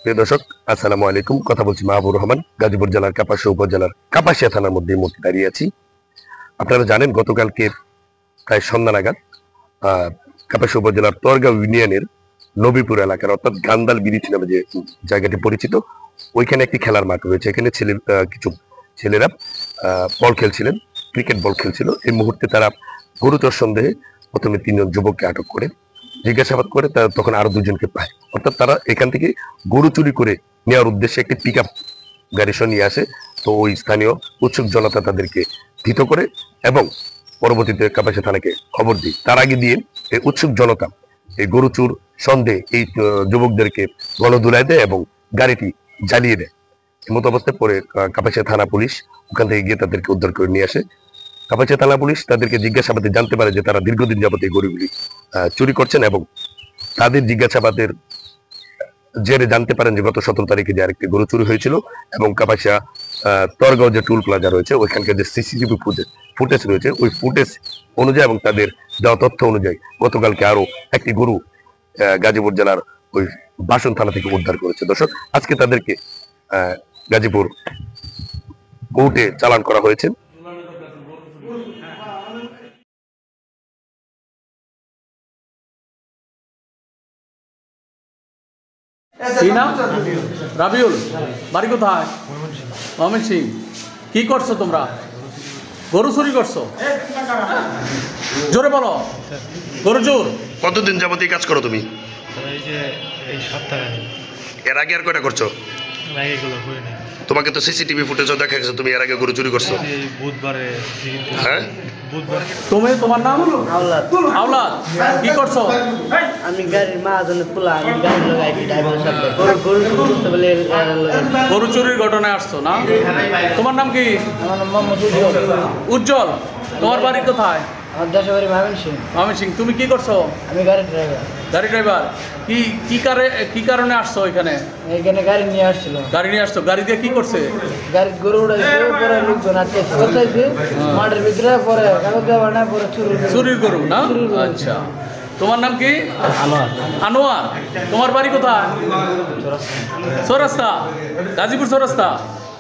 প্রিয় দর্শক, আসসালামু আলাইকুম। কথা বলছি মাহবুব রহমান, গাজীপুর জেলার কাপাসিয়া উপজেলার কাপাসিয়া থানার মধ্যে এই মুহূর্তে দাঁড়িয়ে আছি। আপনারা জানেন গতকালকে প্রায় সন্ধ্যা নাগাদ কাপাসিয়া উপজেলার তরগাঁও ইউনিয়নের নবীপুর এলাকার অর্থাৎ গান্দাল বিরিতি নামে যে জায়গাটি পরিচিত, ওইখানে একটি খেলার মাঠ রয়েছে। এখানে কিছু ছেলেরা বল খেলছিলেন, ক্রিকেট বল খেলছিল। এই মুহূর্তে তারা গুরুতর সন্দেহে প্রথমে 3 জন যুবককে আটক করে জিজ্ঞাসাবাদ করে তারা তখন আরো 2 জনকে পায়। অর্থাৎ তারা এখান থেকে গরু চুরি করে নেওয়ার উদ্দেশ্যে একটি পিক আপ গাড়ি সহ নিয়ে আসে। তো ওই স্থানীয় উৎসুক জনতা তাদেরকে ধৃত করে এবং পরবর্তীতে কাপাসিয়া থানাকে খবর দিই। তার আগে দিয়ে এই উৎসুক জনতা এই গরু চুর সন্দেহে এই যুবকদেরকে গণধুলায় দেয় এবং গাড়িটি জ্বালিয়ে দেয়। এমত অবস্থায় পরে কাপাসিয়া থানা পুলিশ ওখান থেকে গিয়ে তাদেরকে উদ্ধার করে নিয়ে আসে। কাপাসিয়া থানা পুলিশ তাদেরকে জিজ্ঞাসাবাদে জানতে পারে যে তারা দীর্ঘদিন যাবত এই গরুগুলি চুরি করছেন এবং তাদের জিজ্ঞাসাবাদের জেরে জানতে পারেন যে গত 17 তারিখে যে আরেকটি গরু চুরি হয়েছিল এবং কাপাসিয়া তরগাঁও যে টুল প্লাজা রয়েছে ওইখানকার যে সিসিটিভি ফুটেজ রয়েছে ওই ফুটেজ অনুযায়ী এবং তাদের দেওয়া তথ্য অনুযায়ী গতকালকে আরো একটি গরু গাজীপুর জেলার ওই বাসন থানা থেকে উদ্ধার করেছে। দর্শক, আজকে তাদেরকে গাজীপুর কোর্টে চালান করা হয়েছে। কি নাম? রাবিউল। বাড়ি কোথায়? ময়মনসিং। কি করছো তোমরা? গরু চুরি করছো? জোরে বলো। গরু চোর। কতদিন যাবত এই কাজ করো তুমি? এই সপ্তাহ এর আগে আর কয়টা করছো? তোমাকে তো সিসিটিভি ফুটেজও দেখা গেছে তুমি এর আগে গরু চুরি করছো। বুধবারে। হ্যাঁ, তোমার নাম? আওলাদ। আওলাদ। কি করছো? আমি গাড়ির মাঝখানে পোলা আমি গাড়ি লাগাইছি ড্রাইভারের সাথে গরু চুরি করতে বলে গরু চুরির ঘটনায় আসছো না? তোমার নাম কি? আমার নাম মোহাম্মদ উজ্জ্বল। উজ্জ্বল। তোমার বাড়ি কোথায়? আমার দেশের বাড়ি ময়মনসিং। ময়মনসিং। তুমি কি করছো? আমি গাড়ির ড্রাইভার। গাড়ি ড্রাইভার। কি কারণে আসছো এখানে? এখানে গাড়ি নিয়ে আসছিল। গাড়ি নিয়ে আসছো। গাড়ি দিয়ে কি করছে? গাড়ি গরু উড়াইছে, পরে লোকজন আটকে কোথাইছে মাঠের ভিতরে, পরে কাগজ দেওয়া না, পরে চুরির গরু না? আচ্ছা, তোমার নাম কি? আনোয়ার। আনোয়ার। তোমার বাড়ি কোথায়? চৌরাস্তা। গাজীপুর চৌরাস্তা।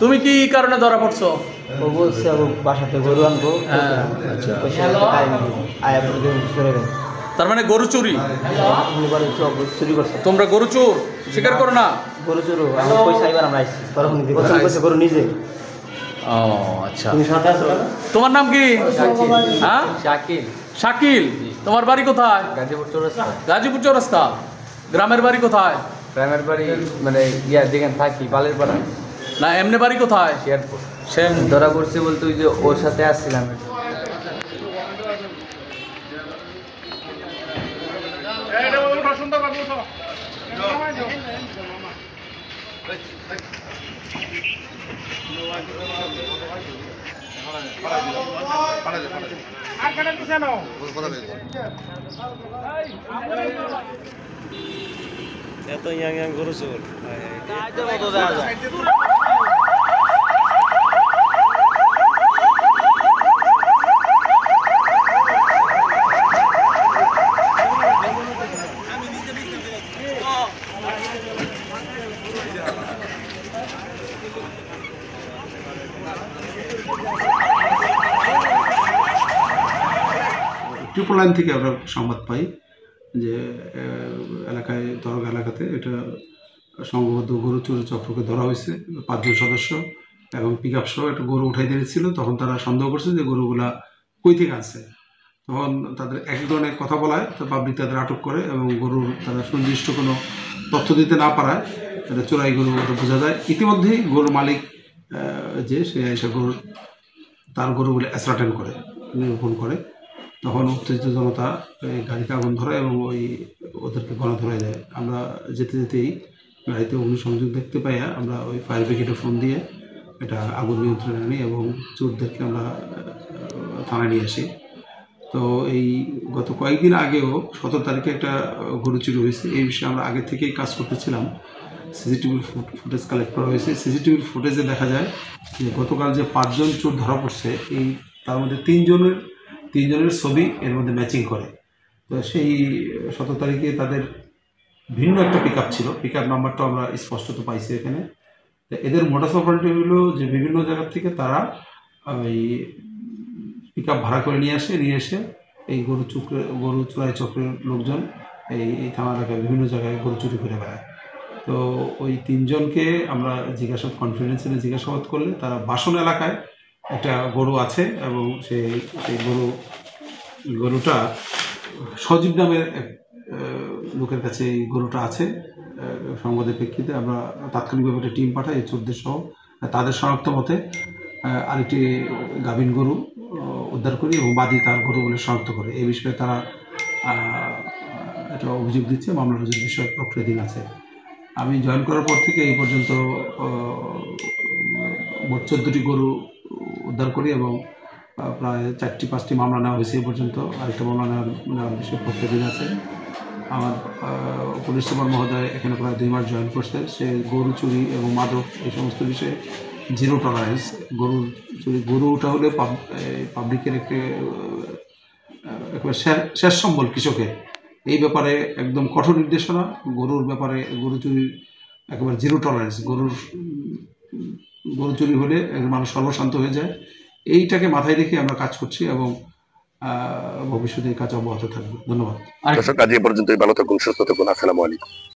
তুমি কি কারণে ধরা পড়ছো? ও বলছে বাসাতে গরু আনবো, তার মানে গরু চুরি। চুরি করছে। তোমরা গরু চোর স্বীকার করো না? গরু চুরু আমার পয়সা এবার আমরা আইছি গরু নিজে। ও আচ্ছা। তোমার নাম কি? হ্যাঁ, শাকিল। শাকিল। তোমার বাড়ি কোথায়? গাজীপুর চৌরাস্তা। গাজীপুর চৌরাস্তা। গ্রামের বাড়ি কোথায়? গ্রামের বাড়ি মানে যেখানে থাকি বালের পাড়া না, এমনি বাড়ি কোথায়? শেরপুর। সেন। ধরা পড়ছে বলতে ওই যে ওর সাথে আসছিলাম। এত ইয়াং গরু চোর। ট্রিপল লাইন থেকে আমরা সংবাদ পাই যে এলাকায় দরগা এলাকাতে এটা সম্ভবত গরু চুরি চক্রকে ধরা হয়েছে। 5 জন সদস্য এবং পিক আপ সহ একটা গরু উঠাই দিয়েছিল। তখন তারা সন্দেহ করছে যে গরুগুলা কই থেকে আসছে। তখন তাদের এক ধরনের কথা বলায় পাবলিক তাদের আটক করে এবং গরুর তারা সুনির্দিষ্ট কোনো তথ্য দিতে না পারায় এটা চোরাই গরু বোঝা যায়। ইতিমধ্যেই গরুর মালিক যে সে এসে তার গরুগুলো অ্যাসার্টেন করে নিরূপণ করে। তখন উত্তেজিত জনতা গাড়িতে আগুন ধরে এবং ওদেরকে গণধরায় দেয়। আমরা যেতে যেতেই গাড়িতে অগ্নিসংযোগ দেখতে পাই, আমরা ওই ফায়ার ব্রিগেডে ফোন দিয়ে এটা আগুন নিয়ন্ত্রণে আনি এবং চোরদেরকে আমরা থানায় নিয়ে আসি। তো এই গত কয়েকদিন আগেও 17 তারিখে একটা গরু চুরি হয়েছে। এই বিষয়ে আমরা আগে থেকেই কাজ করতেছিলাম। সিসিটিভির ফুটেজ কালেক্ট করা হয়েছে। সিসিটিভির ফুটেজে দেখা যায় যে গতকাল যে 5 জন চোর ধরা পড়ছে তার মধ্যে 3 জনের ছবি এর মধ্যে ম্যাচিং করে। তো সেই 17 তারিখে তাদের ভিন্ন একটা পিক আপ ছিল, পিক আপ নাম্বারটা আমরা স্পষ্টত পাইছি এখানে। তো এদের মোটাস অপারেন্ডি হলো যে বিভিন্ন জায়গা থেকে তারা ওই পিক আপ ভাড়া করে নিয়ে এসে এই গরু চোরাই চক্রের লোকজন এই থানা এলাকায় বিভিন্ন জায়গায় গরু চুরি করে বেড়ায়। তো ওই তিনজনকে আমরা কনফিডেন্সিয়ালি জিজ্ঞাসাবাদ করলে তারা বাসন এলাকায় একটা গরু আছে এবং সেই গরুটা সজীব নামের এক লোকের কাছে এই গরুটা আছে। সংবাদের প্রেক্ষিতে আমরা তাৎক্ষণিকভাবে একটা টিম পাঠাই চোরদের সহ। তাদের শনাক্ত মতে আরেকটি গাভীন গরু উদ্ধার করি এবং বাদী তার গরু বলে শনাক্ত করে। এই বিষয়ে তারা একটা অভিযোগ দিচ্ছে, মামলা রুজুর বিষয়ে প্রক্রিয়াধীন আছে। আমি জয়েন করার পর থেকে এই পর্যন্ত মোট 14টি গরু উদ্ধার করি এবং প্রায় 4-5টি মামলা নেওয়া হয়েছে এই পর্যন্ত। আরেকটা মামলা নেওয়ার বিষয়ে প্রক্রিয়াধীন আছে। আমার পুলিশ সুপার মহোদয় এখানে প্রায় 2 মাস জয়েন করছে। সে গরু চুরি এবং মাদক এই সমস্ত বিষয়ে জিরো টলারেন্স। গরুটা হলে পাবলিকের একেবারে শেষ সম্বল কৃষকের। এই ব্যাপারে একদম কঠোর নির্দেশনা। গরুর ব্যাপারে গরু চুরির একেবারে জিরো টলারেন্স। গরু চুরি হলে মানুষ সর্বশান্ত হয়ে যায়। এইটাকে মাথায় রেখে আমরা কাজ করছি এবং ভবিষ্যতে এই কাজ অব্যাহত থাকবে। ধন্যবাদ। দর্শক, আজ এ পর্যন্তই। ভালো থাকুন, সুস্থ থাকুন। আসসালামু আলাইকুম।